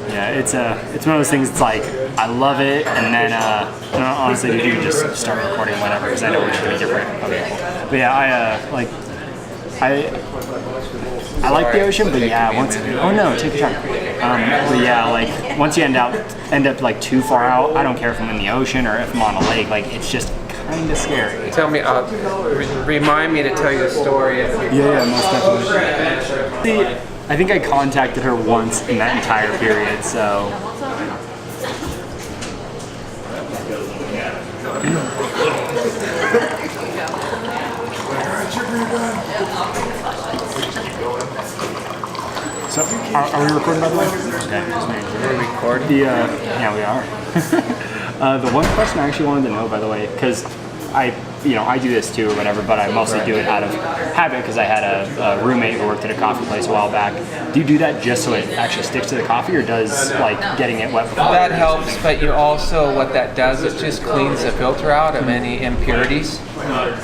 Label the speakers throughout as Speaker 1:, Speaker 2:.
Speaker 1: Yeah, it's one of those things. It's like I love it, and then honestly, you can just start recording whenever because I know it's gonna be different. Okay. But yeah, I like the ocean, but yeah, take your time. But yeah, like once you end up like too far out, I don't care if I'm in the ocean or if I'm on a lake. Like it's just kind of scary.
Speaker 2: Tell me, remind me to tell you a story.
Speaker 1: Yeah, most definitely. I think I contacted her once in that entire period, so. So, are we recording by the way? Okay,
Speaker 2: we're recording.
Speaker 1: Yeah, we are. The one question I actually wanted to know, by the way, because I do this too or whatever, but I mostly do it out of habit because I had a roommate who worked at a coffee place a while back. Do you do that just so it actually sticks to the coffee, or does like getting it wet before?
Speaker 2: That helps, but you also, what that does, it just cleans the filter out of any impurities.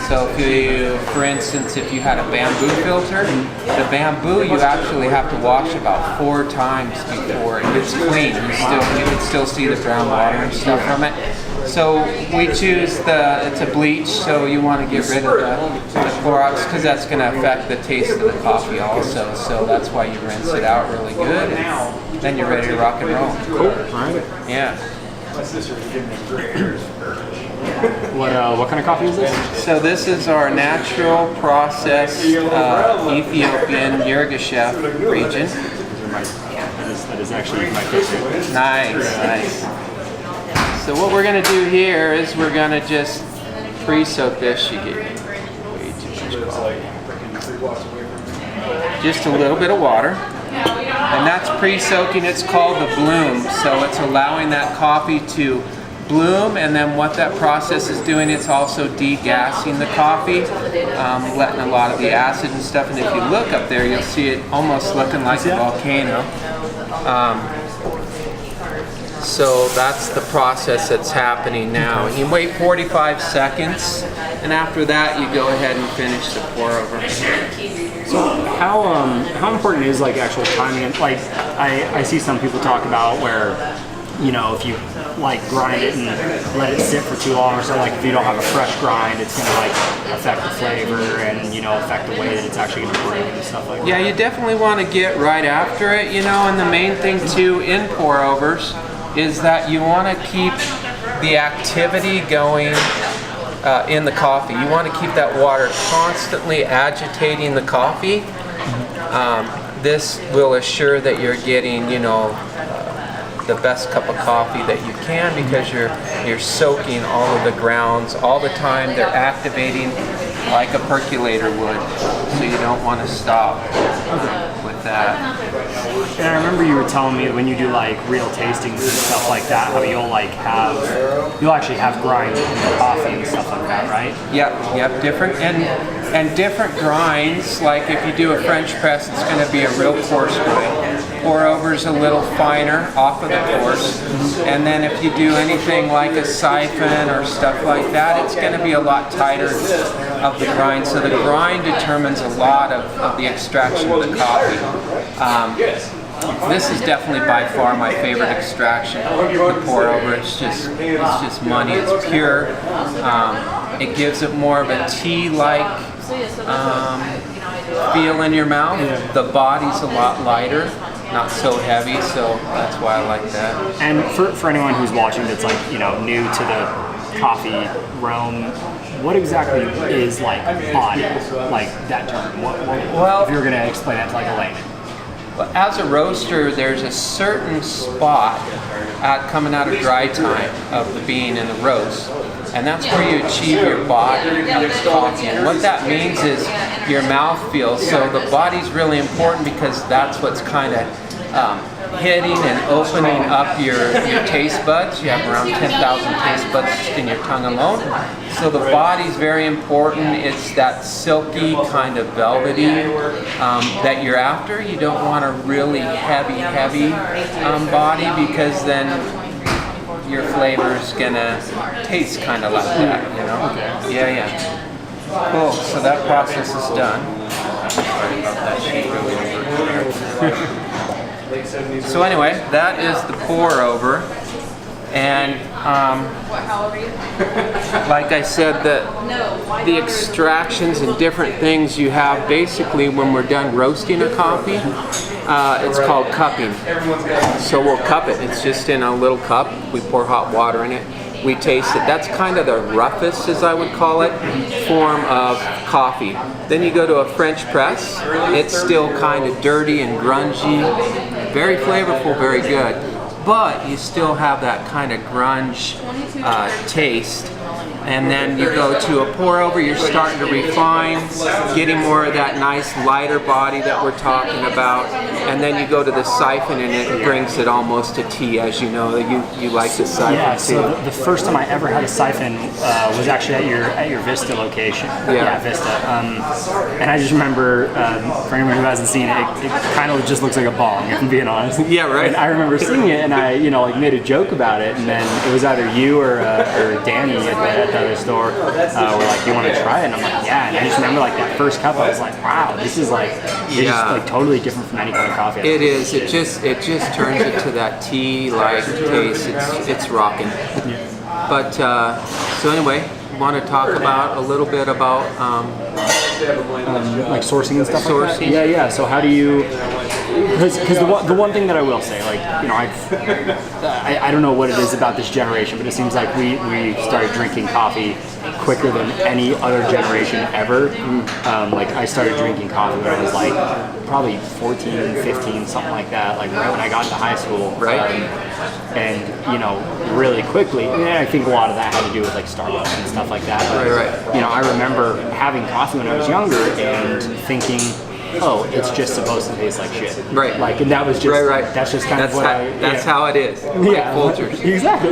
Speaker 2: So if you, for instance, if you had a bamboo filter, the bamboo you actually have to wash about 4 times before it gets clean. You can still see the brown water and stuff from it. So we choose it's a bleach, so you want to get rid of the Clorox because that's going to affect the taste of the coffee also. So that's why you rinse it out really good, and then you're ready to rock and roll.
Speaker 1: Cool. All right.
Speaker 2: Yeah.
Speaker 1: What kind of coffee is this?
Speaker 2: So this is our natural processed Ethiopian Yirgacheffe region.
Speaker 1: That is actually my favorite.
Speaker 2: Nice. So what we're going to do here is we're going to just pre-soak this. You get way too much coffee. Just a little bit of water. And that's pre-soaking. It's called the bloom. So it's allowing that coffee to bloom, and then what that process is doing, it's also degassing the coffee, letting a lot of the acid and stuff. And if you look up there, you'll see it almost looking like a volcano. So that's the process that's happening now. You wait 45 seconds, and after that you go ahead and finish the pour over.
Speaker 1: So how important is like actual timing? Like I see some people talk about where, if you like grind it and let it sit for too long, or so like if you don't have a fresh grind, it's gonna like affect the flavor and affect the way that it's actually gonna brew and stuff like that.
Speaker 2: Yeah, you definitely want to get right after it, and the main thing too in pour overs is that you want to keep the activity going in the coffee. You want to keep that water constantly agitating the coffee. This will assure that you're getting, the best cup of coffee that you can, because you're soaking all of the grounds all the time. They're activating like a percolator would, so you don't want to stop with that.
Speaker 1: And I remember you were telling me when you do like real tastings and stuff like that, how you'll actually have grinds in the coffee and stuff like that, right?
Speaker 2: Yep, different and different grinds. Like if you do a French press, it's going to be a real coarse grind. Pour over's a little finer off of the coarse, and then if you do anything like a siphon or stuff like that, it's going to be a lot tighter of the grind. So the grind determines a lot of the extraction of the coffee. This is definitely by far my favorite extraction. The pour over, it's just money. It's pure. It gives it more of a tea-like feel in your mouth. The body's a lot lighter, not so heavy, so that's why I like that.
Speaker 1: And for anyone who's watching that's like new to the coffee realm, what exactly is like body, like that term? Well, if you were going to explain that to like a layman.
Speaker 2: Well, as a roaster, there's a certain spot coming out of dry time of the bean in the roast, and that's where you achieve your body coffee. And what that means is your mouth feel. So the body's really important because that's what's kind of hitting and opening up your taste buds. You have around 10,000 taste buds in your tongue alone. So the body's very important. It's that silky kind of velvety that you're after. You don't want a really heavy body, because then your flavor's gonna taste kind of like that, Yeah. Cool, so that process is done. Sorry about that sheet really over. So anyway, that is the pour over, and like I said, the extractions and different things you have basically when we're done roasting a coffee, it's called cupping. So we'll cup it. It's just in a little cup. We pour hot water in it. We taste it. That's kind of the roughest, as I would call it, form of coffee. Then you go to a French press. It's still kind of dirty and grungy, very flavorful, very good. But you still have that kind of grunge taste. And then you go to a pour over, you're starting to refine, getting more of that nice lighter body that we're talking about. And then you go to the siphon and it brings it almost to tea, as you know. You like the siphon.
Speaker 1: Yeah, so the first time I ever had a siphon was actually at your Vista location. Yeah, Vista. And I just remember, for anyone who hasn't seen it, it kind of just looks like a bong, if I'm being honest.
Speaker 2: Yeah, right.
Speaker 1: And I remember seeing it and I, like made a joke about it, and then it was either you or Danny at the other store were like, "Do you want to try it?" And I'm like, "Yeah." And I just remember like that first cup, I was like, "Wow, this is like, it's just like totally different from any kind of coffee."
Speaker 2: It is. It just turns it to that tea-like taste. It's rocking. Yeah. But so anyway, want to talk about a little bit about
Speaker 1: like sourcing and stuff.
Speaker 2: Sourcing.
Speaker 1: Like that? Yeah. So how do you? Because the one thing that I will say, like, I don't know what it is about this generation, but it seems like we started drinking coffee quicker than any other generation ever. Like I started drinking coffee when I was like probably 14, 15, something like that, like right when I got to high school.
Speaker 2: Right.
Speaker 1: And really quickly, and I think a lot of that had to do with like Starbucks and stuff like that. But,
Speaker 2: right.
Speaker 1: I remember having coffee when I was younger and thinking, oh, it's just supposed to taste like shit.
Speaker 2: Right.
Speaker 1: Like, and that was just,
Speaker 2: right.
Speaker 1: That's just kind of what
Speaker 2: that's how it is.
Speaker 1: Yeah.
Speaker 2: Like Folgers.
Speaker 1: Exactly,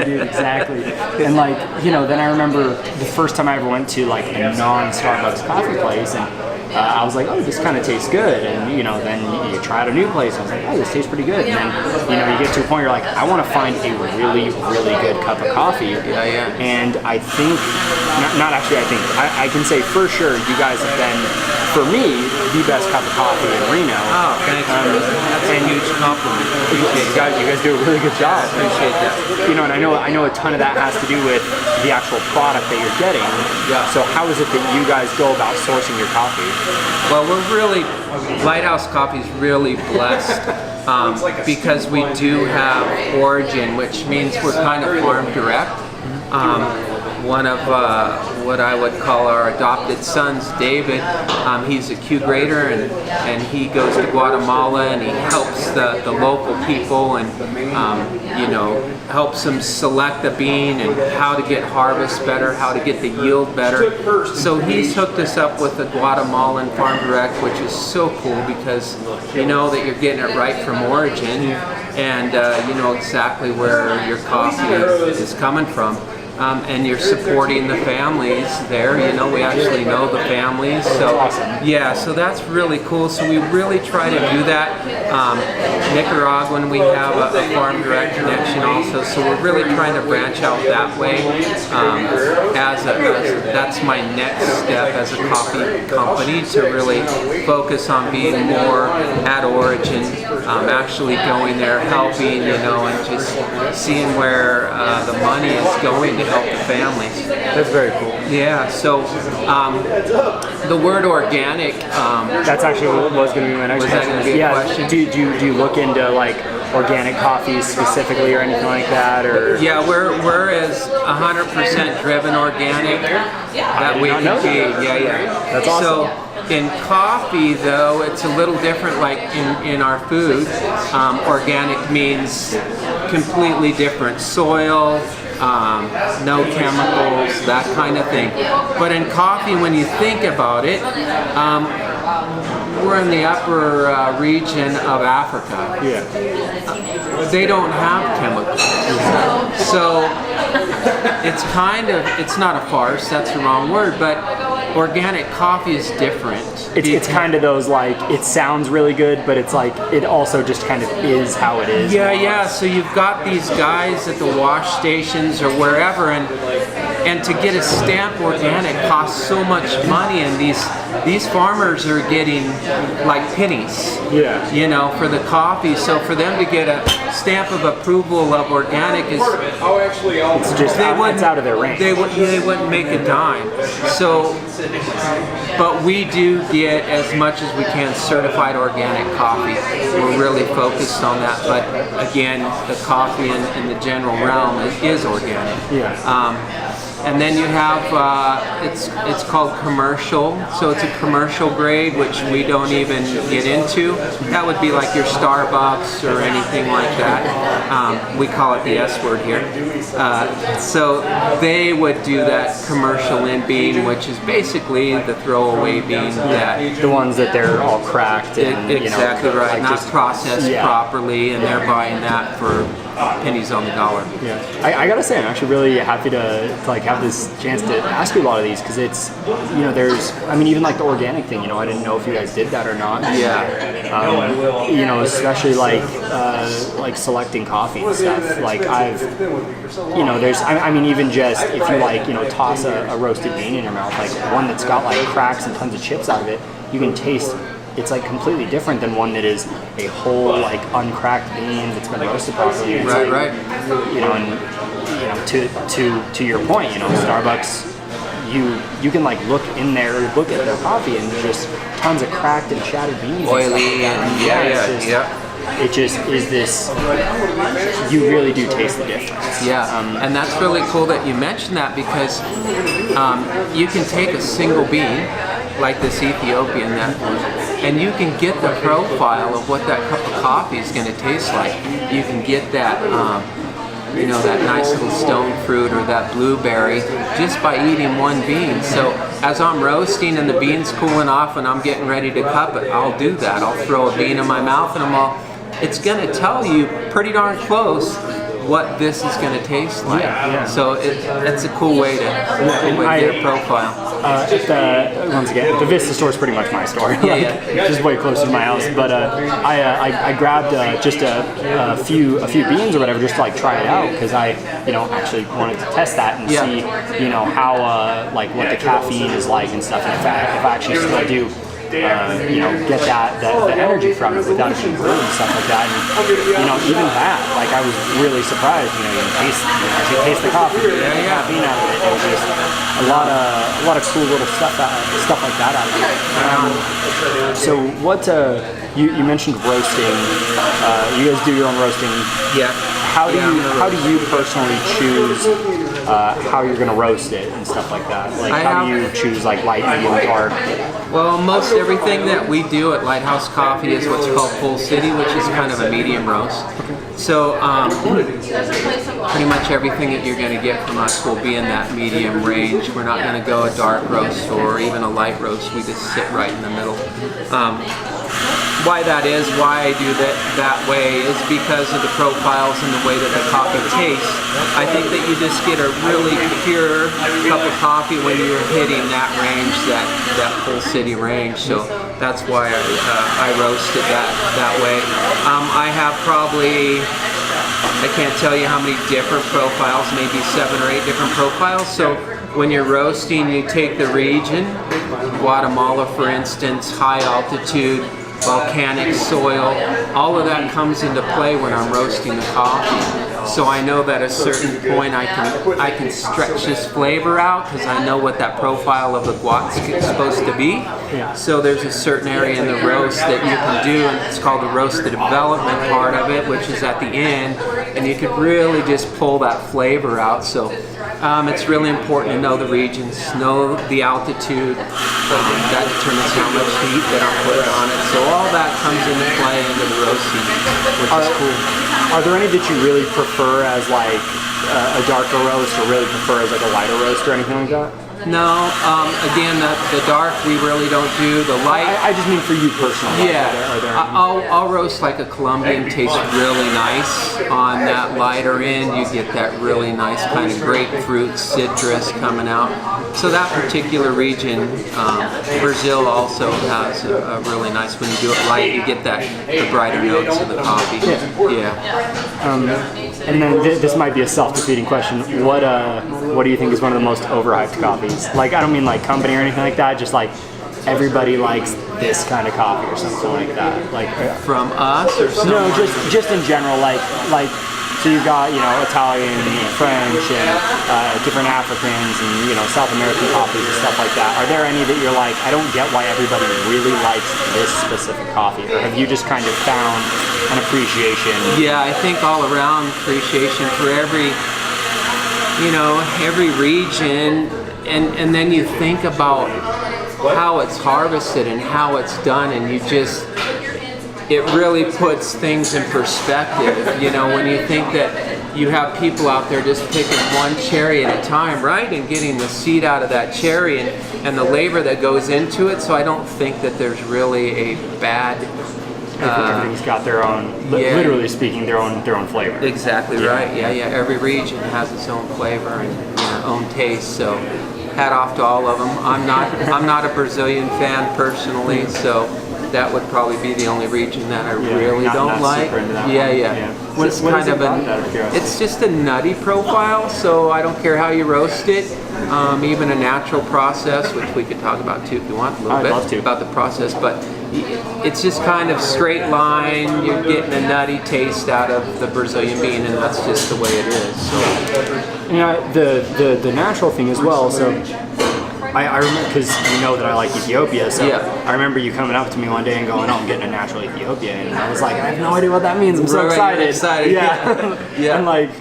Speaker 1: dude, exactly. And like, then I remember the first time I ever went to like a non-Starbucks coffee place, and I was like, oh, this kind of tastes good. And, then you try out a new place. I was like, oh, this tastes pretty good. And then, you get to a point where you're like, I want to find a really, really good cup of coffee.
Speaker 2: Yeah.
Speaker 1: And I think, not actually, I can say for sure you guys have been, for me, the best cup of coffee in Reno.
Speaker 2: Oh, thanks. That's a huge compliment.
Speaker 1: You guys do a really good job.
Speaker 2: Appreciate that.
Speaker 1: And I know a ton of that has to do with the actual product that you're getting.
Speaker 2: Yeah.
Speaker 1: So how is it that you guys go about sourcing your coffee?
Speaker 2: Well, Lighthouse Coffee is really blessed because we do have origin, which means we're kind of farm direct. One of what I would call our adopted sons, David, he's a Q grader and he goes to Guatemala and he helps the local people and helps them select the bean and how to get harvest better, how to get the yield better. So he's hooked us up with the Guatemalan Farm Direct, which is so cool because you know that you're getting it right from origin and you know exactly where your coffee is coming from. And you're supporting the families there. We actually know the families. So yeah, so that's really cool. So we really try to do that. Nicaraguan, we have a farm direct connection also. So we're really trying to branch out that way. That's my next step as a coffee company, to really focus on being more at origin, actually going there, helping, and just seeing where the money is going to help the families.
Speaker 1: That's very cool.
Speaker 2: Yeah, so the word organic.
Speaker 1: That's actually what was going to be my next question.
Speaker 2: Was that going to be a question?
Speaker 1: Do you look into like organic coffees specifically or anything like that? Or
Speaker 2: Yeah, we're as 100% driven organic that we can be. Yeah.
Speaker 1: That's awesome.
Speaker 2: So in coffee, though, it's a little different. Like in our food, organic means completely different soil. No chemicals, that kind of thing. But in coffee, when you think about it, we're in the upper region of Africa.
Speaker 1: Yeah.
Speaker 2: They don't have chemicals. So it's not a farce, that's the wrong word, but organic coffee is different.
Speaker 1: It's kind of those, like, it sounds really good, but it's like, it also just kind of is how it is.
Speaker 2: Yeah. So you've got these guys at the wash stations or wherever, And to get a stamp organic costs so much money, and these farmers are getting like pennies, you know, for the coffee. So for them to get a stamp of approval of organic is
Speaker 1: It's just it's out of their range.
Speaker 2: They wouldn't make a dime. So, but we do get as much as we can certified organic coffee. We're really focused on that. But again, the coffee in the general realm is organic. And then you have, it's called commercial, so it's a commercial grade, which we don't even get into. That would be like your Starbucks or anything like that. We call it the S word here. So they would do that commercial in bean, which is basically the throwaway bean.
Speaker 1: The ones that they're all cracked and,
Speaker 2: exactly right, like not processed properly, and they're buying that for pennies on the dollar.
Speaker 1: I gotta say, I'm actually really happy to like have this chance to ask you a lot of these, because it's, there's, I mean, even like the organic thing, I didn't know if you guys did that or not. Especially like selecting coffee and stuff. Like I've, there's, I mean, even just if you like, toss a roasted bean in your mouth, like one that's got like cracks and tons of chips out of it, you can taste. It's like completely different than one that is a whole like uncracked bean that's been roasted properly. It's
Speaker 2: right.
Speaker 1: And to your point, Starbucks, you can like look in there, look at their coffee, and just tons of cracked and shattered beans.
Speaker 2: Oily and
Speaker 1: it just is this. You really do taste the difference.
Speaker 2: And that's really cool that you mentioned that, because you can take a single bean like this Ethiopian and you can get the profile of what that cup of coffee is going to taste like. You can get that, that nice little stone fruit or that blueberry just by eating one bean. So as I'm roasting and the bean's cooling off and I'm getting ready to cup it, I'll do that. I'll throw a bean in my mouth and it's going to tell you pretty darn close what this is going to taste like. So it's a cool way to get a profile.
Speaker 1: Once again, the Vista store is pretty much my store. Just way closer to my house. But I grabbed just a few beans or whatever, just to like try it out, because I actually wanted to test that and see how like what the caffeine is like and stuff. And if I actually still do get the energy from it without it being brewed and stuff like that. And even that, like I was really surprised. You taste the coffee, caffeine out of it. It was just a lot of cool little stuff like that out of it. So what you mentioned roasting. You guys do your own roasting. How do you personally choose how you're going to roast it and stuff like that? Like how do you choose like light, medium, dark?
Speaker 2: Well, most everything that we do at Lighthouse Coffee is what's called Full City, which is kind of a medium roast. So pretty much everything that you're going to get from us will be in that medium range. We're not going to go a dark roast or even a light roast. We just sit right in the middle. Why I do that way is because of the profiles and the way that the coffee tastes. I think that you just get a really pure cup of coffee when you're hitting that range, that Full City range. So that's why I roast it that way. I have probably, I can't tell you how many different profiles, maybe 7 or 8 different profiles. So when you're roasting, you take the region, Guatemala for instance, high altitude, volcanic soil, all of that comes into play when I'm roasting the coffee. So I know that at a certain point I can stretch this flavor out, because I know what that profile of the guat's supposed to be. So there's a certain area in the roast that you can do, and it's called the roast the development part of it, which is at the end, and you could really just pull that flavor out. So it's really important to know the regions, know the altitude. That determines how much heat that I'm putting on it. So all that comes into play into the roasting, which is cool.
Speaker 1: Are there any that you really prefer as like a darker roast, or really prefer as like a lighter roast or anything like that?
Speaker 2: No, again, the dark we really don't do. The light,
Speaker 1: I just mean for you personally.
Speaker 2: I'll roast like a Colombian, tastes really nice. On that lighter end, you get that really nice kind of grapefruit, citrus coming out. So that particular region, Brazil also has a really nice, when you do it right, you get the brighter notes of the coffee.
Speaker 1: And then this might be a self-defeating question. What do you think is one of the most overhyped coffees? Like, I don't mean like company or anything like that, just like everybody likes this kind of coffee or something like that. Like
Speaker 2: from us or something?
Speaker 1: No, just in general, like so you've got, you know, Italian, French, and different Africans, and, you know, South American coffees and stuff like that. Are there any that you're like, I don't get why everybody really likes this specific coffee? Or have you just kind of found an appreciation?
Speaker 2: Yeah, I think all around appreciation for every region, and then you think about how it's harvested and how it's done, and it really puts things in perspective. You know, when you think that you have people out there just picking one cherry at a time, right, and getting the seed out of that cherry and the labor that goes into it. So I don't think that there's really a bad.
Speaker 1: Everything's got their own, literally speaking, their own flavor.
Speaker 2: Exactly right. Yeah. Every region has its own flavor and own taste. So hat off to all of them. I'm not a Brazilian fan personally, so that would probably be the only region that I really don't like. It's kind of it's just a nutty profile, so I don't care how you roast it. Even a natural process, which we could talk about too if you want a little bit about the process, but it's just kind of straight line. You're getting a nutty taste out of the Brazilian bean, and that's just the way it is. So,
Speaker 1: the natural thing as well. So I remember, because you know that I like Ethiopia, so I remember you coming up to me one day and going, "Oh, I'm getting a natural Ethiopia," and I was like, "I have no idea what that means. I'm so excited!" Yeah. And like,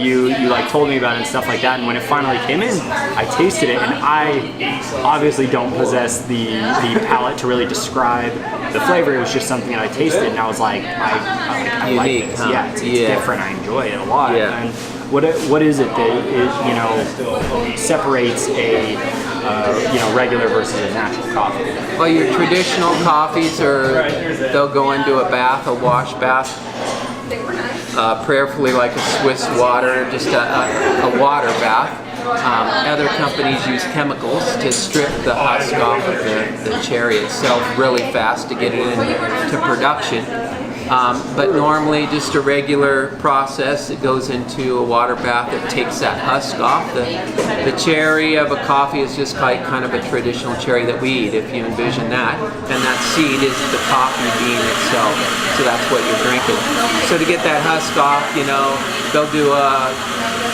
Speaker 1: you like told me about it and stuff like that. And when it finally came in, I tasted it, and I obviously don't possess the palate to really describe the flavor. It was just something that I tasted, and I was like, I like this. Huh? Yeah, it's different. I enjoy it a lot.
Speaker 2: Yeah.
Speaker 1: And what is it that separates a regular versus a natural coffee?
Speaker 2: Well, your traditional coffees they'll go into a bath, a wash bath, prayerfully like a Swiss water, just a water bath. Other companies use chemicals to strip the husk off of the cherry itself really fast to get it into production. But normally just a regular process, it goes into a water bath that takes that husk off. The cherry of a coffee is just like kind of a traditional cherry that we eat, if you envision that. And that seed is the coffee bean itself. So that's what you're drinking. So to get that husk off, they'll do a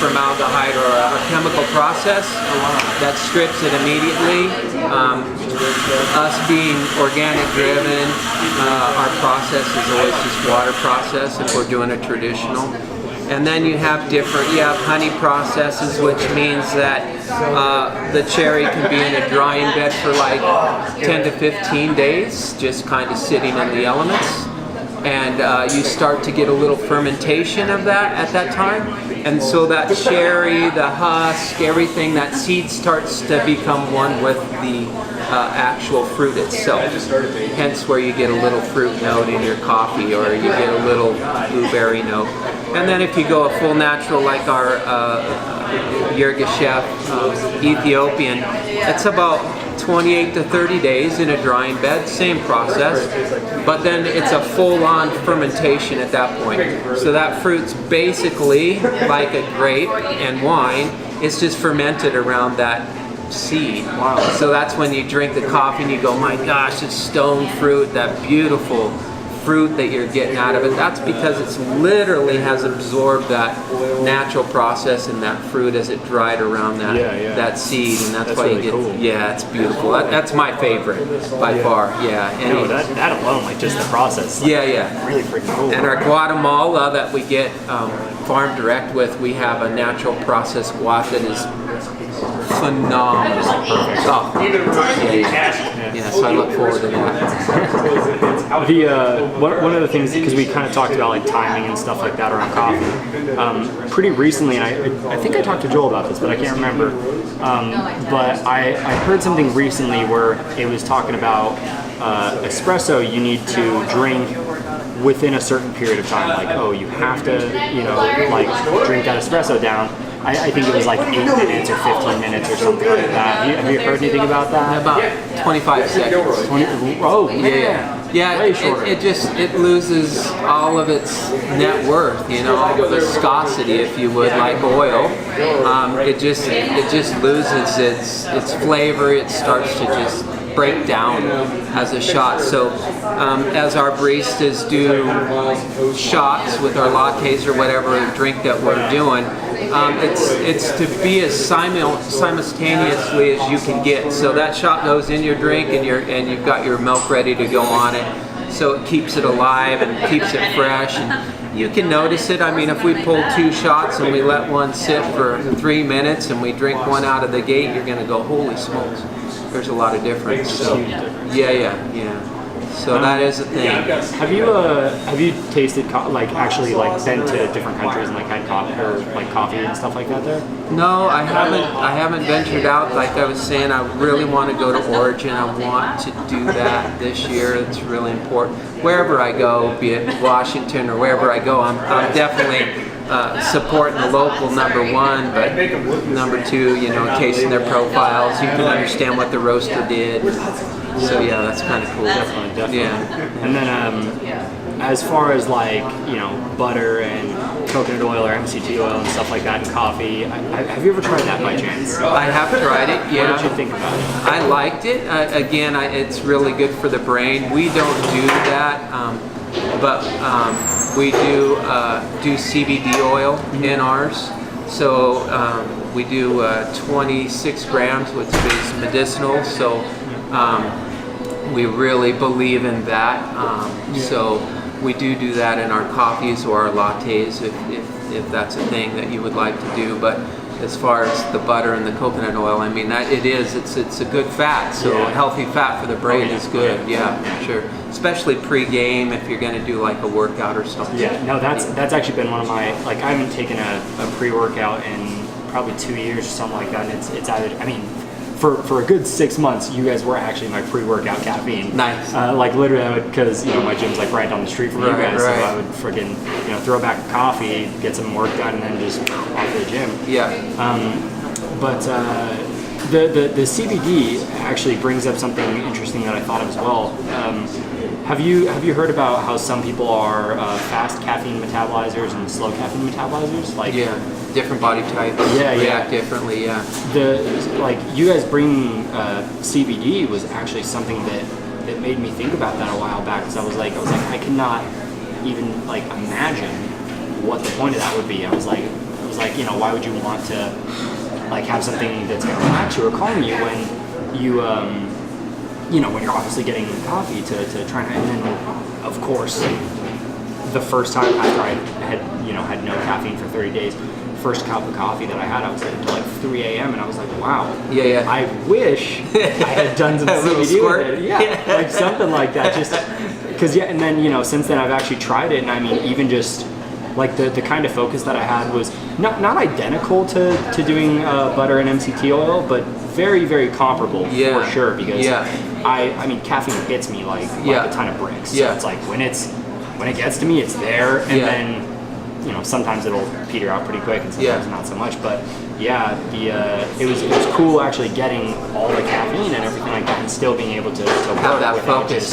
Speaker 2: formaldehyde or a chemical process that strips it immediately. Us being organic driven, our process is always just water process if we're doing a traditional. And then you have honey processes, which means that the cherry can be in a drying bed for like 10 to 15 days, just kind of sitting in the elements. And you start to get a little fermentation of that at that time. And so that cherry, the husk, everything, that seed starts to become one with the actual fruit itself. Hence where you get a little fruit note in your coffee, or you get a little blueberry note. And then if you go a full natural like our Yirgacheffe Ethiopian, it's about 28 to 30 days in a drying bed, same process, but then it's a full-on fermentation at that point. So that fruit's basically like a grape and wine, it's just fermented around that seed. Wow. So that's when you drink the coffee and you go, my gosh, it's stone fruit, that beautiful fruit that you're getting out of it. That's because it's literally has absorbed that natural process in that fruit as it dried around that seed, and that's why
Speaker 1: really
Speaker 2: you get
Speaker 1: cool.
Speaker 2: It's beautiful. That's my favorite by far. And
Speaker 1: that alone, like just the process, really freaking cool.
Speaker 2: And our Guatemala that we get farm direct with, we have a natural process guat that is phenomenal.
Speaker 1: Perfect.
Speaker 2: So I look forward to that.
Speaker 1: One of the things, because we kind of talked about like timing and stuff like that around coffee, pretty recently, and I think I talked to Joel about this, but I can't remember. But I heard something recently where it was talking about espresso. You need to drink within a certain period of time. Like, you have to, like drink that espresso down. I think it was like 8 minutes or 15 minutes or something like that. Have you heard anything about that?
Speaker 2: About 25 seconds.
Speaker 1: 20, oh man.
Speaker 2: Yeah,
Speaker 1: Way shorter.
Speaker 2: it loses all of its net worth, you know, viscosity, if you would, like oil. It just loses its flavor. It starts to just break down as a shot. So as our baristas do shots with our lattes or whatever drink that we're doing, it's to be as simultaneously as you can get. So that shot goes in your drink, and you've got your milk ready to go on it. So it keeps it alive and keeps it fresh. And you can notice it. I mean, if we pull 2 shots and we let one sit for 3 minutes and we drink one out of the gate, you're going to go, holy smokes. There's a lot of difference. So, yeah. So that is a thing.
Speaker 1: Have you tasted actually been to different countries and had coffee or coffee and stuff like that there?
Speaker 2: No, I haven't ventured out. Like I was saying, I really want to go to Origin. I want to do that this year. It's really important. Wherever I go, be it Washington or wherever I go, I'm definitely supporting the local #1, but #2, you know, tasting their profiles. You can understand what the roaster did. So yeah, that's kind of cool.
Speaker 1: Definitely.
Speaker 2: Yeah.
Speaker 1: And then as far as butter and coconut oil or MCT oil and stuff like that in coffee, have you ever tried that by chance?
Speaker 2: I have tried it. Yeah.
Speaker 1: What did you think about it?
Speaker 2: I liked it. Again, it's really good for the brain. We don't do that, but we do CBD oil in ours. So we do 26 grams, which is medicinal. So we really believe in that. So we do that in our coffees or our lattes if that's a thing that you would like to do. But as far as the butter and the coconut oil, I mean, it's a good fat. So healthy fat for the brain is good. Yeah, sure. Especially pre-game if you're going to do a workout or something.
Speaker 1: Yeah, no, that's actually been one of my I haven't taken a pre-workout in probably 2 years or something like that. And it's either, I mean, for a good 6 months, you guys were actually my pre-workout caffeine.
Speaker 2: Nice.
Speaker 1: Literally, I would, because my gym's right down the street from you guys, so I would freaking throw back a coffee, get some work done, and then just off to the gym.
Speaker 2: Yeah.
Speaker 1: But the CBD actually brings up something interesting that I thought of as well. Have you heard about how some people are fast caffeine metabolizers and slow caffeine metabolizers?
Speaker 2: Different body types react differently. Yeah.
Speaker 1: You guys bringing CBD was actually something that made me think about that a while back, because I was like I cannot even imagine what the point of that would be. I was like why would you want to have something that's going to relax you or calm you when you when you're obviously getting coffee to try and then of course the first time after I had no caffeine for 30 days, first cup of coffee that I had, I was until 3 a.m. and I was like, wow, I wish I had done some CBD with it, something like that, just because and then since then I've actually tried it, and I mean even just the kind of focus that I had was not identical to doing butter and MCT oil, but very, very comparable for sure, because I mean caffeine hits me like a ton of bricks. So it's when it gets to me, it's there, and then sometimes it'll peter out pretty quick, and sometimes not so much. But it was cool actually getting all the caffeine and everything like that, and still being able to
Speaker 2: have that focus.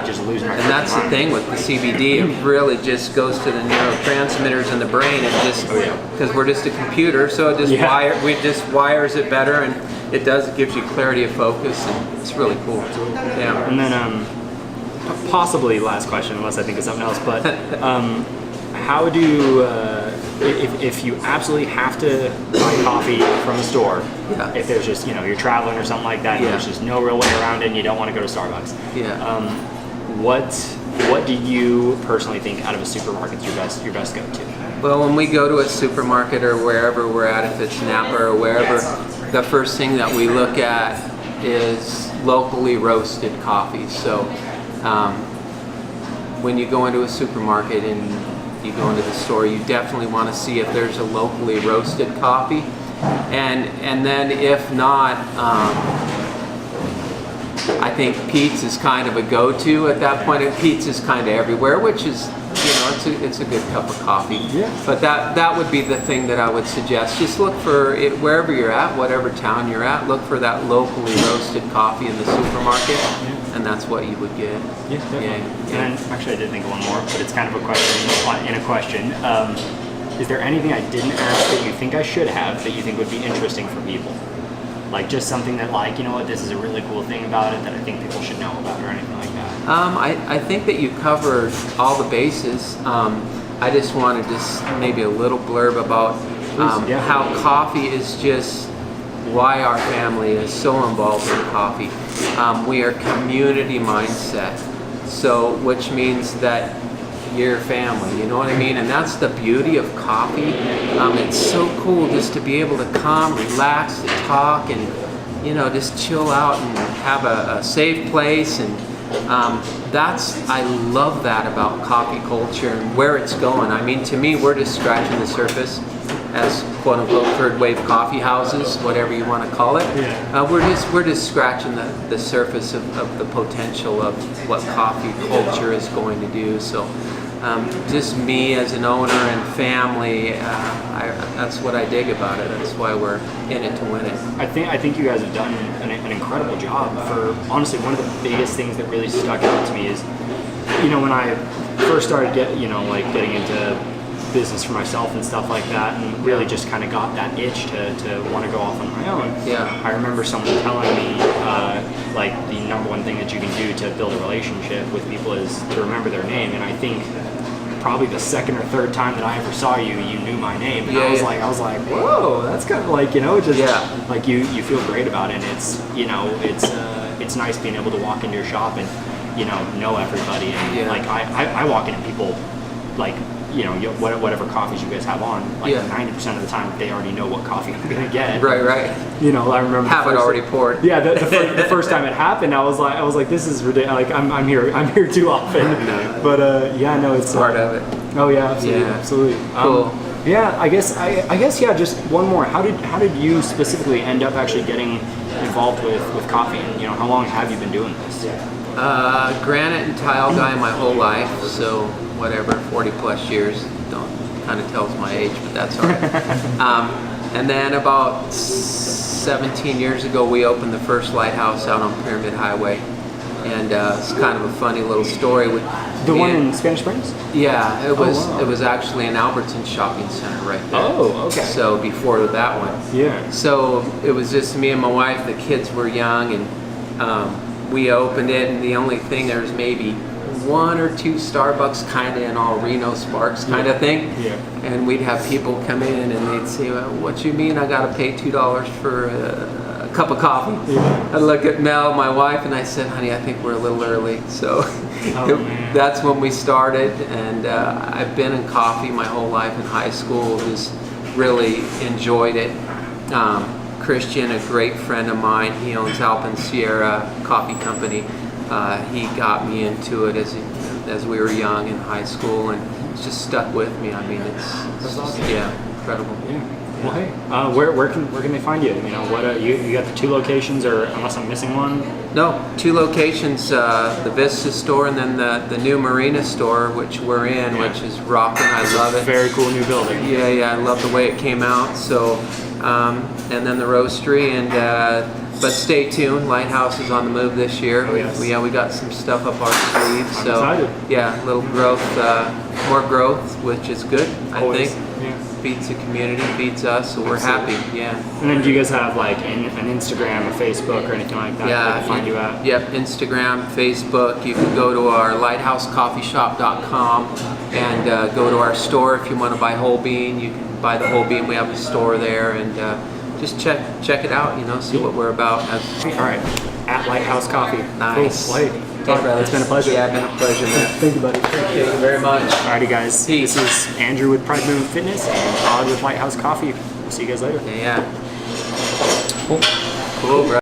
Speaker 1: Just losing our.
Speaker 2: And that's the thing with the CBD; it really just goes to the neurotransmitters in the brain, and just because we're just a computer, so it just wires it better, and it gives you clarity of focus, and it's really cool. Yeah.
Speaker 1: And then possibly last question, unless I think of something else, but. How do, if you absolutely have to buy coffee from a store, if there's just, you're traveling or something like that, and there's just no real way around it, and you don't want to go to Starbucks, what do you personally think out of a supermarket is your best go-to?
Speaker 2: Well, when we go to a supermarket or wherever we're at, if it's Napa or wherever, the first thing that we look at is locally roasted coffee. So when you go into a supermarket and you go into the store, you definitely want to see if there's a locally roasted coffee, and then if not, I think Pete's is kind of a go-to at that point. And Pete's is kind of everywhere, which is it's a good cup of coffee.
Speaker 1: Yeah.
Speaker 2: But that would be the thing that I would suggest. Just look for it wherever you're at, whatever town you're at. Look for that locally roasted coffee in the supermarket, and that's what you would get.
Speaker 1: Yeah, definitely.
Speaker 2: Yeah.
Speaker 1: And actually, I did think of one more, but it's kind of a question in a question. Is there anything I didn't ask that you think I should have that you think would be interesting for people? Like just something that, like, you know what, this is a really cool thing about it that I think people should know about, or anything like that.
Speaker 2: I think that you covered all the bases. I just wanted maybe a little blurb about how coffee is just why our family is so involved in coffee. We are community mindset, so which means that you're family, you know what I mean? And that's the beauty of coffee. It's so cool just to be able to come, relax, to talk, and just chill out and have a safe place. And I love that about coffee culture and where it's going. I mean, to me, we're just scratching the surface as quote unquote third wave coffee houses, whatever you want to call it.
Speaker 1: Yeah.
Speaker 2: We're just scratching the surface of the potential of what coffee culture is going to do. So just me as an owner and family, that's what I dig about it. That's why we're in it to win it. I
Speaker 1: think you guys have done an incredible job. For honestly, one of the biggest things that really stuck out to me is, when I first started getting into business for myself and stuff like that, and really just kind of got that itch to want to go off on my own.
Speaker 2: Yeah.
Speaker 1: I remember someone telling me like the number one thing that you can do to build a relationship with people is to remember their name. And I think probably the second or third time that I ever saw you, you knew my name. And I was like, whoa, that's kind of like, just like you feel great about it. And it's nice being able to walk into your shop and know everybody. And like I walk into people like, whatever coffees you guys have on, like 90% of the time they already know what coffee I'm gonna get.
Speaker 2: Right.
Speaker 1: I remember
Speaker 2: have it already poured.
Speaker 1: Yeah, the first time it happened, I was like, this is ridiculous. Like I'm here too often. But it's
Speaker 2: part of it.
Speaker 1: Oh yeah, absolutely.
Speaker 2: Cool.
Speaker 1: I guess just one more. How did you specifically end up actually getting involved with coffee? And how long have you been doing this?
Speaker 2: Granite and tile guy my whole life, so whatever, 40 plus years. Kind of tells my age, but that's all right. And then about 17 years ago, we opened the first Lighthouse out on Pyramid Highway, and it's kind of a funny little story.
Speaker 1: The one in Spanish Springs?
Speaker 2: Yeah, it was. It was actually an Albertson shopping center right there.
Speaker 1: Oh, okay.
Speaker 2: So before that one. Yeah. So it was just me and my wife. The kids were young, and we opened it, and the only thing, there's maybe one or two Starbucks kind of in all Reno Sparks kind of thing. Yeah. And we'd have people come in and they'd say, well, what you mean I got to pay $2 for a cup of coffee? Yeah. I'd look at Mel, my wife, and I said, honey, I think we're a little early. So that's when we started. And I've been in coffee my whole life in high school, just really enjoyed it. Christian, a great friend of mine, he owns Alpen Sierra Coffee Company. He got me into it as we were young in high school, and it's just stuck with me. I mean, it's
Speaker 1: awesome.
Speaker 2: Incredible.
Speaker 1: Yeah. Well, hey, where can they find you? What you got the two locations, or unless I'm missing one?
Speaker 2: No, two locations: the Vista store and then the new Marina store, which we're in, which is rocking. I love it.
Speaker 1: Very cool new building.
Speaker 2: Yeah, I love the way it came out. So, and then the roastery and. But stay tuned. Lighthouse is on the move this year.
Speaker 1: Oh, yes.
Speaker 2: We got some stuff up our sleeves.
Speaker 1: I'm
Speaker 2: so
Speaker 1: excited.
Speaker 2: Yeah, little growth, more growth, which is good.
Speaker 1: Always.
Speaker 2: I think. Yeah. Feeds the community, feeds us, so we're happy. Yeah.
Speaker 1: And then do you guys have like an Instagram or Facebook or anything like that?
Speaker 2: Yeah.
Speaker 1: Where to find you at?
Speaker 2: Yep. Instagram, Facebook. You can go to our lighthousecoffeeshop.com and go to our store if you want to buy whole bean. You can buy the whole bean. We have a store there, and just check it out, see what we're about.
Speaker 1: All right, at Lighthouse Coffee.
Speaker 2: Nice.
Speaker 1: Cool. Hey, Todd, it's been a pleasure.
Speaker 2: Yeah, it's been a pleasure, man.
Speaker 1: Thank you, buddy.
Speaker 2: Thank you very much.
Speaker 1: Alrighty, guys.
Speaker 2: Peace.
Speaker 1: This is Andrew with Pride Movement Fitness and Todd with Lighthouse Coffee. We'll see you guys later.
Speaker 2: Yeah. Cool, bro.